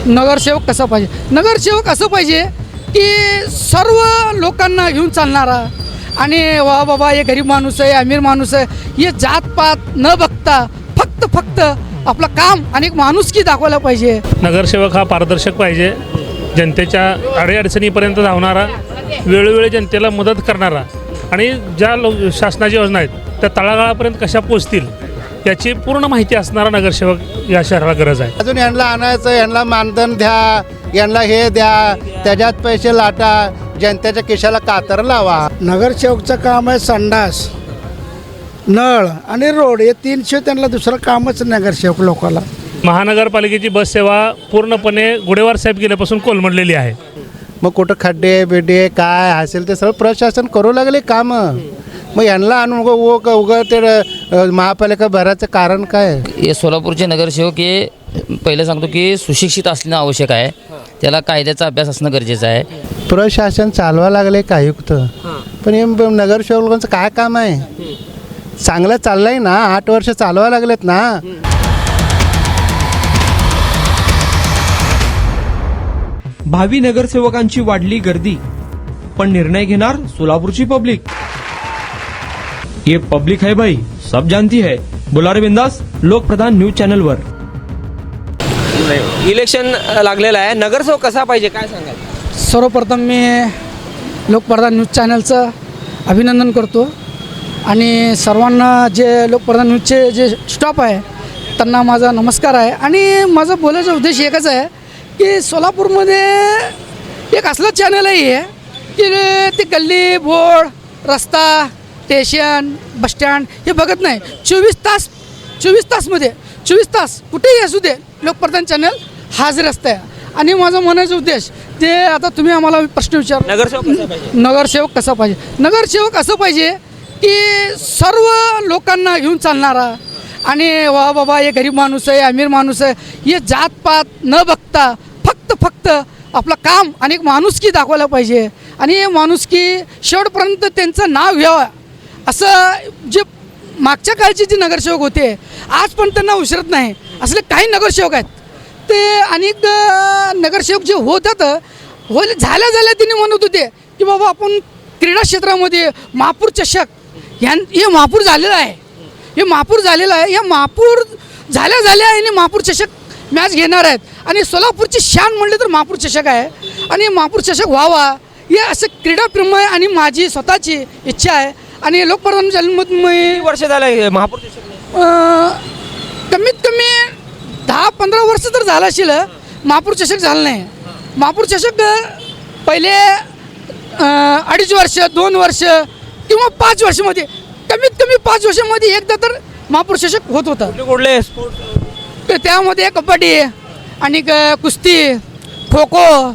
नगरसेवक कसा पाहिजे? नगरसेवक असं पाहिजे की सर्व लोकांना घेऊन चालणारा आणि वा बाबा हे गरीब माणूस आहे, अमीर माणूस आहे, हे जातपात न बघता फक्त आपलं काम आणि एक माणुसकी दाखवायला पाहिजे. नगरसेवक हा पारदर्शक पाहिजे, जनतेच्या अडीअडचणीपर्यंत धावणारा, वेळोवेळी जनतेला मदत करणारा आणि ज्या शासनाच्या योजना आहेत त्या तळागाळापर्यंत कशा पोचतील याची पूर्ण माहिती असणारा नगरसेवक या शहराला गरज आहे. अजून यांना आणायचं, यांना मानधन द्या, यांना हे द्या, त्याच्यात पैसे लाटा, जनतेच्या खिशाला कातर लावा. नगरसेवकचं काम आहे संडास, नळ आणि रोड, हे 300 त्यांना दुसरं कामच नगरसेवक लोकाला. महानगरपालिकेची बस सेवा पूर्णपणे गुडेवार साहेब गेल्यापासून कोलमडलेली आहे. मग कुठं खड्डे बिड्डे काय असेल ते सगळं प्रशासन करू लागले कामं. मग यांना आणून उगं ते महापालिका भरायचं कारण काय? हे सोलापूरचे नगरसेवक हे पहिलं सांगतो की सुशिक्षित असणं आवश्यक आहे, त्याला कायद्याचा अभ्यास असणं गरजेचं आहे. प्रशासन चालवा लागले काय युक्त, पण हे नगरसेवक लोकांचं काय काम आहे? चांगलं चाललंय ना, 8 वर्ष चालवा लागलेत ना. भावी नगरसेवकांची वाढली गर्दी, पण निर्णय घेणार सोलापूरची पब्लिक. ये पब्लिक है भाई, सब जानती है. बुलारे बिंदास लोकप्रधान न्यूज चॅनल वर. इलेक्शन लागलेलं आहे, नगरसेवक कसा पाहिजे काय सांगाल? सर्वप्रथम मी लोकप्रधान न्यूज चॅनलचं अभिनंदन करतो आणि सर्वांना जे लोकप्रधान न्यूजचे जे स्टाफ आहे त्यांना माझा नमस्कार आहे. आणि माझा बोलायचा उद्देश एकच आहे की सोलापूरमध्ये एक असलं चॅनल आहे की ते गल्ली बोळ, रस्ता, स्टेशन, बसस्टँड हे बघत नाही. 24 तास कुठेही असू दे लोकप्रधान चॅनल हाजर असतं. आणि माझा म्हणायचा उद्देश ते आता तुम्ही आम्हाला प्रश्न विचार, नगरसेवक कसा पाहिजे? नगरसेवक असं पाहिजे की सर्व लोकांना घेऊन चालणारा आणि वा बाबा हे गरीब माणूस आहे, अमीर माणूस आहे, हे जातपात न बघता फक्त आपलं काम आणि एक माणुसकी दाखवायला पाहिजे. आणि हे माणुसकी शेवटपर्यंत त्यांचं नाव घ्यावं असं जे मागच्या काळचे जे नगरसेवक होते आज पण त्यांना विसरत नाही असले काही नगरसेवक आहेत ते. अनेक नगरसेवक जे होतात झाल्या त्यांनी म्हणत होते की बाबा आपण क्रीडा क्षेत्रामध्ये महापूर चषक हे महापूर झालेलं आहे, हे महापूर झाल्या आणि महापूर चषक मॅच घेणार आहेत. आणि सोलापूरची शान म्हणले तर महापूर चषक आहे आणि महापूर चषक व्हावा हे असं क्रीडाप्रेम आहे आणि माझी स्वतःची इच्छा आहे. आणि लोकप्रधान जन्मोत्सव वर्ष झालं महापूर कमीत कमी 10-15 वर्ष तर झालं असेल महापूर चषक झालं नाही. महापूर चषक पहिले 2.5 वर्ष 2 वर्ष किंवा 5 वर्षामध्ये, कमीत कमी 5 वर्षामध्ये एकदा तर महापूर चषक होत होता. कुठले स्पोर्ट? त्यामध्ये कबड्डी आणि कुस्ती, खो खो,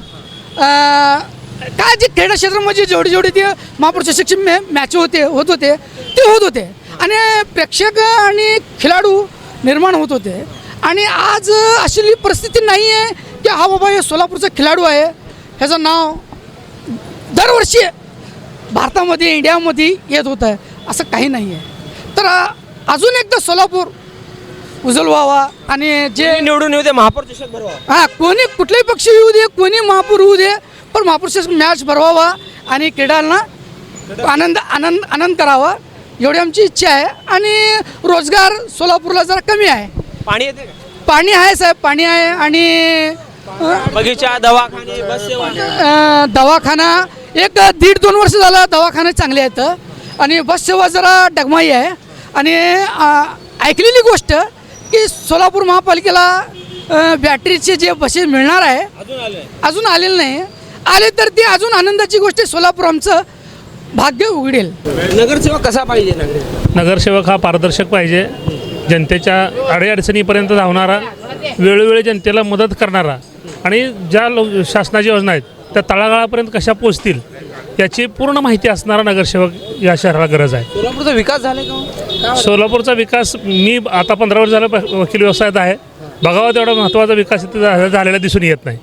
काय जे क्रीडा क्षेत्रामध्ये जेवढे ते महापूर चषकचे मॅच होत होते आणि प्रेक्षक आणि खेळाडू निर्माण होत होते. आणि आज अशी परिस्थिती नाही आहे की हा बाबा हे सोलापूरचा खेळाडू आहे, ह्याचं नाव दरवर्षी भारतामध्ये इंडियामध्ये येत होतं आहे, असं काही नाही आहे. तर अजून एकदा सोलापूर उजळ व्हावा आणि जे निवडून येऊ दे, महापौर चषक भरवा. कोणी कुठलाही पक्ष येऊ दे, कोणी महापौर होऊ दे, पण महापौर चषक मॅच भरवावा आणि क्रीडांना आनंद करावा एवढी आमची इच्छा आहे. आणि रोजगार सोलापूरला जरा कमी आहे. पाणी येते का? पाणी आहे साहेब, पाणी आहे. आणि बगीचा, दवाखाने, बस सेवा, दवाखाना 1-1.5-2 वर्ष झालं दवाखाने चांगले आहेत आणि बस सेवा जरा डगमाई आहे. आणि ऐकलेली गोष्ट की सोलापूर महापालिकेला बॅटरीचे जे बसेस मिळणार आहे अजून आलेलं नाही. आले तर ते अजून आनंदाची गोष्ट, सोलापूर आमचं भाग्य उघडेल. नगरसेवक कसा पाहिजे? नगरसेवक हा पारदर्शक पाहिजे, जनतेच्या अडीअडचणीपर्यंत धावणारा, वेळोवेळी जनतेला मदत करणारा आणि ज्या शासनाच्या योजना आहेत त्या तळागाळापर्यंत कशा पोचतील याची पूर्ण माहिती असणारा नगरसेवक या शहराला गरज आहे. सोलापूरचा विकास झाला का? सोलापूरचा विकास, मी आता 15 वर्ष झालं वकील व्यवसायात आहे, बघावा तेवढा महत्त्वाचा विकास इथे झालेला दिसून येत नाही.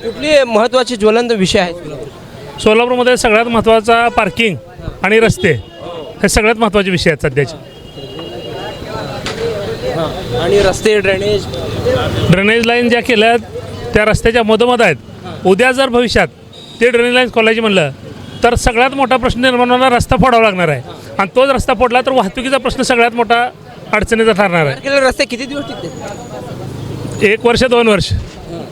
कुठले महत्त्वाचे ज्वलंत विषय आहेत सोलापूरमध्ये? सगळ्यात महत्त्वाचा पार्किंग आणि रस्ते, हे सगळ्यात महत्त्वाचे विषय आहेत सध्याचे. आणि रस्ते, ड्रेनेज लाईन ज्या केल्यात त्या रस्त्याच्या मधोमध आहेत. उद्या जर भविष्यात ते ड्रेनेज लाईन्स खोलायची म्हणलं तर सगळ्यात मोठा प्रश्न निर्माण होणार, रस्ता फोडावा लागणार आहे. आणि तोच रस्ता फोडला तर वाहतुकीचा प्रश्न सगळ्यात मोठा अडचणीचा ठरणार आहे. केलेले रस्ते किती दिवस टिकतील? 1 वर्ष 2 वर्ष,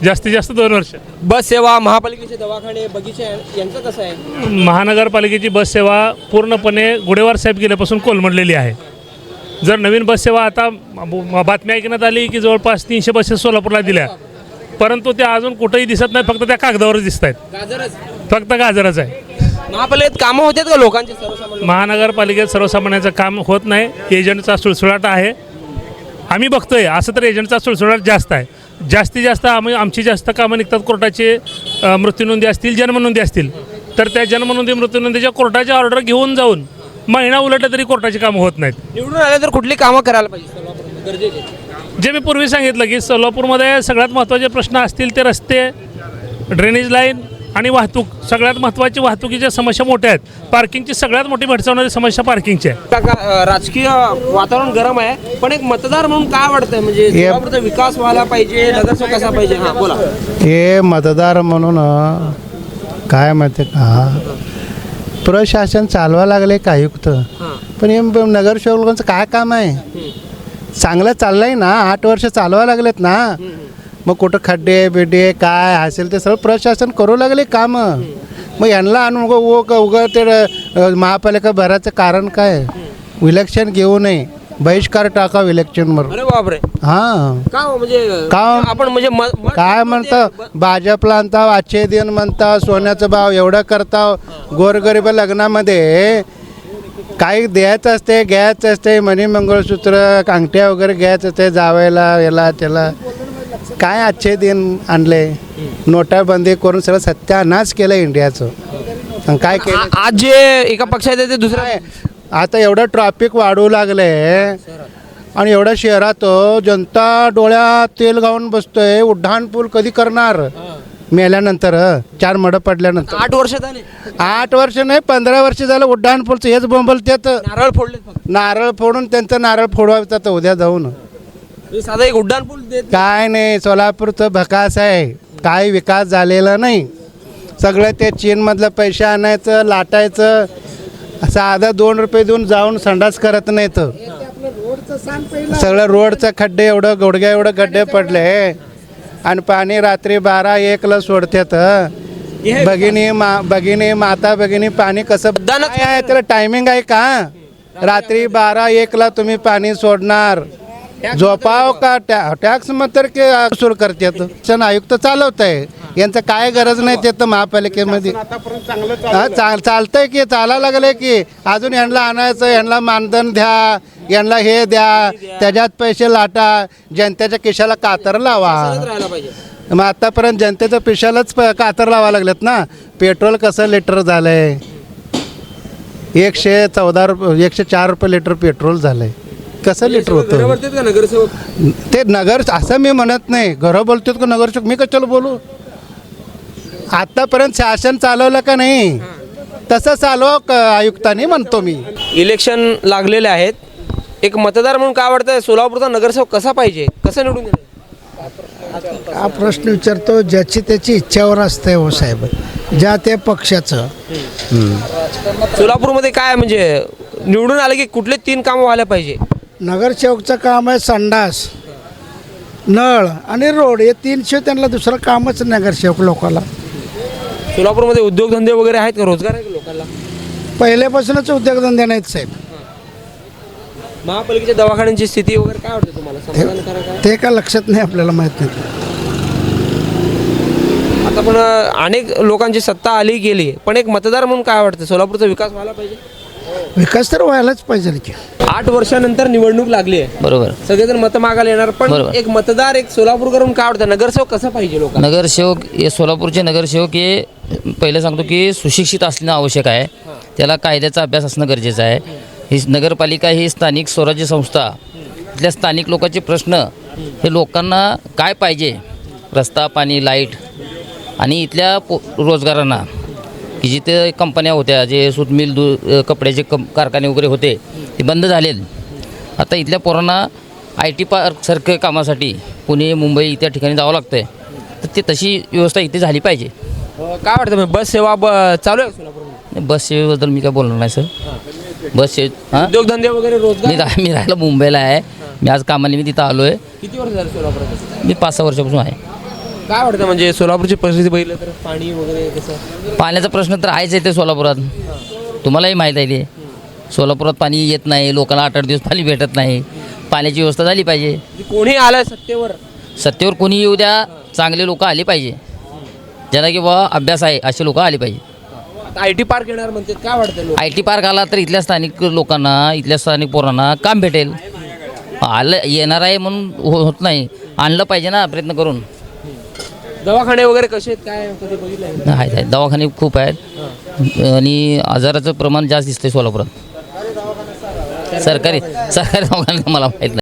जास्तीत जास्त 2 वर्ष. बस सेवा, महापालिकेचे दवाखाने, बगीचे यांचं कसं आहे? महानगरपालिकेची बस सेवा पूर्णपणे गुडेवार साहेब गेल्यापासून कोलमडलेली आहे. जर नवीन बस सेवा आता बातमी ऐकण्यात आली की जवळपास 300 बसेस सोलापूरला दिल्या, परंतु त्या अजून कुठेही दिसत नाही, फक्त त्या कागदावरच दिसत आहेत. गाजरच. फक्त गाजरच आहे. महापालिकेत कामं होतात का लोकांचे सर्वसामान्य? महानगरपालिकेत सर्वसामान्याचं काम होत नाही. एजंटचा सुळसुळाट आहे. आम्ही बघतोय असं तर एजंटचा सुळसुळाट जास्त आहे. जास्तीत जास्त आमची जास्त कामं निघतात कोर्टाचे. मृत्यूनोंदी असतील, जन्मनोंदी असतील, तर त्या जन्मनोंदी मृत्यूनोंदीच्या कोर्टाच्या ऑर्डर घेऊन जाऊन महिना उलटला तरी कोर्टाची कामं होत नाहीत. निवडून आले तर कुठली कामं करायला पाहिजे सोलापूरमध्ये गरजेचे? जे मी पूर्वी सांगितलं की सोलापूरमध्ये सगळ्यात महत्त्वाचे प्रश्न असतील ते रस्ते, ड्रेनेज लाईन आणि वाहतूक. सगळ्यात महत्त्वाची वाहतुकीच्या समस्या मोठ्या आहेत. पार्किंगची सगळ्यात मोठी भेडसावणारी समस्या पार्किंगची आहे. काका, राजकीय वातावरण गरम आहे, पण एक मतदार म्हणून काय वाटतंय, म्हणजे सोलापूरचा विकास व्हायला पाहिजे, नगरसेवक कसा पाहिजे? हां, बोला. हे मतदार म्हणून काय माहिती का, प्रशासन चालवा लागले का आयुक्त, पण हे नगरसेवक लोकांचं काय काम आहे? चांगलं चाललंय ना, 8 वर्ष चालवा लागलेत ना, मग कुठं खड्डे बिड्डे काय असेल ते सगळं प्रशासन करू लागले कामं. मग यांना आणून उगं ते महापालिका भराचं कारण काय? इलेक्शन घेऊ नये, बहिष्कार टाकावं इलेक्शनवर. अरे बापरे, हां का हो? म्हणजे का? आपण म्हणजे काय म्हणता, भाजपला आणता, आजचे दिन म्हणता, सोन्याचा भाव एवढं करता, गोरगरीब लग्नामध्ये काही द्यायचं असते, घ्यायचं असते, मणी मंगळसूत्र, अंगठ्या वगैरे घ्यायचं असते जावायला, याला त्याला. काय आजचे दिन आणले, नोटाबंदी करून सगळं सत्यानाश केलं इंडियाचं. आणि काय केलं आज जे एका पक्षात आहे ते दुसरा काय? आता एवढं ट्रॅफिक वाढू लागले आणि एवढ्या शहरात जनता डोळ्यात तेल घालून बसतोय. उड्डाण पूल कधी करणार? मेल्यानंतर 4 मडं पडल्यानंतर. 8 वर्ष झाले, 8 वर्ष नाही, 15 वर्ष झालं उड्डाण पूलचं हेच बोंबलतात. नारळ फोडले फक्त. नारळ फोडून त्यांचं नारळ फोडवायचं उद्या जाऊन. साधा एक उड्डाण पूल देत काय नाही, सोलापूरचं भकास आहे, काय विकास झालेला नाही. सगळं ते चीनमधलं पैसे आणायचं, लाटायचं, साधा 2 रुपये देऊन जाऊन संडास करत नाहीत. सगळं रोडचं खड्डे एवढं गुडघ्या एवढं खड्डे पडले आणि पाणी रात्री 12-1ला सोडतात. भगिनी माता भगिनी पाणी कसं काय आहे, त्याला टायमिंग आहे का? रात्री 12-1ला तुम्ही पाणी सोडणार, झोपाव का? टॅक्स मग तर वसूल करतात. शिक्षण आयुक्त चालवत आहे, यांचं काय गरज नाही ते तर महापालिकेमध्ये. चालतंय की, चालायला लागले की अजून यांना आणायचं, यांना मानधन द्या, यांना हे द्या, त्याच्यात पैसे लाटा, जनतेच्या खिशाला कातर लावा. राहायला पाहिजे. मग आतापर्यंत जनतेच्या पिशालाच कातर लावा लागलेत ना. पेट्रोल कसं लिटर झालंय, 114 रुपये, 104 रुपये लिटर पेट्रोल झालंय. कसं लिटर होतं घरावरतीच का नगरसेवक? ते? नगर असं मी म्हणत नाही, घरं बोलतात का नगरसेवक? मी कशाला बोलू? आतापर्यंत शासन चालवलं का नाही, तसं चालव आयुक्तांनी म्हणतो मी. इलेक्शन लागलेले आहेत, एक मतदार म्हणून काय वाटतंय सोलापूरचा नगरसेवक कसा पाहिजे, कसं निवडून येईल? हा प्रश्न विचारतो, ज्याची त्याची इच्छावर असते हो साहेब, ज्या त्या पक्षाचं. सोलापूरमध्ये काय म्हणजे निवडून आले की कुठले 3 कामं व्हायला पाहिजे? नगरसेवकचं काम आहे संडास, नळ आणि रोड, हे 3 शिवाय त्यांना दुसरं कामच नगरसेवक लोकांना. सोलापूरमध्ये उद्योगधंदे वगैरे आहेत का, रोजगार आहे का लोकांना? पहिल्यापासूनच उद्योगधंदे नाहीत साहेब. महापालिकेच्या दवाखान्यांची स्थिती वगैरे काय वाटते तुम्हाला, समाधानकारक आहे? ते का लक्षात नाही, आपल्याला माहीत नाही. आता पण अनेक लोकांची सत्ता आली गेली, पण एक मतदार म्हणून काय वाटतं सोलापूरचा विकास व्हायला पाहिजे? विकास तर व्हायलाच पाहिजे की. 8 वर्षानंतर निवडणूक लागली आहे, बरोबर. सगळेजण मतं मागायला येणार, पण बरोबर. एक मतदार, एक सोलापूरकर म्हणून काय वाटतं नगरसेवक कसा पाहिजे लोकांना? नगरसेवक हे सोलापूरचे नगरसेवक हे पहिलं सांगतो की सुशिक्षित असणं आवश्यक आहे. त्याला कायद्याचा अभ्यास असणं गरजेचं आहे. ही नगरपालिका ही स्थानिक स्वराज्य संस्था, इथल्या स्थानिक लोकांचे प्रश्न हे लोकांना काय पाहिजे, रस्ता, पाणी, लाईट आणि इथल्या रोजगारांना, की जिथे कंपन्या होत्या, जे सूत मिल, कपड्याचे कारखाने वगैरे होते ते बंद झालेत. आता इथल्या पोरांना IT पार्कसारख्या कामासाठी पुणे, मुंबई त्या ठिकाणी जावं लागतं आहे. तर ते तशी व्यवस्था इथे झाली पाहिजे. काय वाटतं म्हणजे बस सेवा चालू आहे सोलापूरमध्ये? बस सेवेबद्दल मी काय बोलणार नाही सर. बस सेवे हां उद्योगधंदे वगैरे रोजगार मी राहायला मुंबईला आहे. मी आज कामाला मी तिथं आलो आहे. किती वर्ष झालं सोलापुरात? मी 5-6 वर्षापासून आहे. काय वाटतं म्हणजे सोलापूरची परिस्थिती बघितलं तर पाणी वगैरे कसं? पाण्याचा प्रश्न तर आहेच येते सोलापुरात. तुम्हालाही माहीत आहे ते. सोलापुरात पाणी येत नाही, लोकांना 8-8 दिवस पाणी भेटत नाही. पाण्याची व्यवस्था झाली पाहिजे. कोणी आलंय सत्तेवर? सत्तेवर कोणी येऊ द्या, चांगले लोक आले पाहिजे. ज्याला की बाबा अभ्यास आहे असे लोक आले पाहिजे. IT पार्क येणार म्हणते, काय वाटतं लोक? IT पार्क आला तर इथल्या स्थानिक लोकांना, इथल्या स्थानिक पोरांना काम भेटेल. आलं येणार आहे म्हणून होत नाही, आणलं पाहिजे ना प्रयत्न करून. दवाखाने वगैरे कसे आहेत, काय कधी बघितलं? आहेत दवाखाने खूप आहेत आणि आजाराचं प्रमाण जास्त दिसतंय सोलापुरात. सरकारी दवाखाने मला माहीत नाही.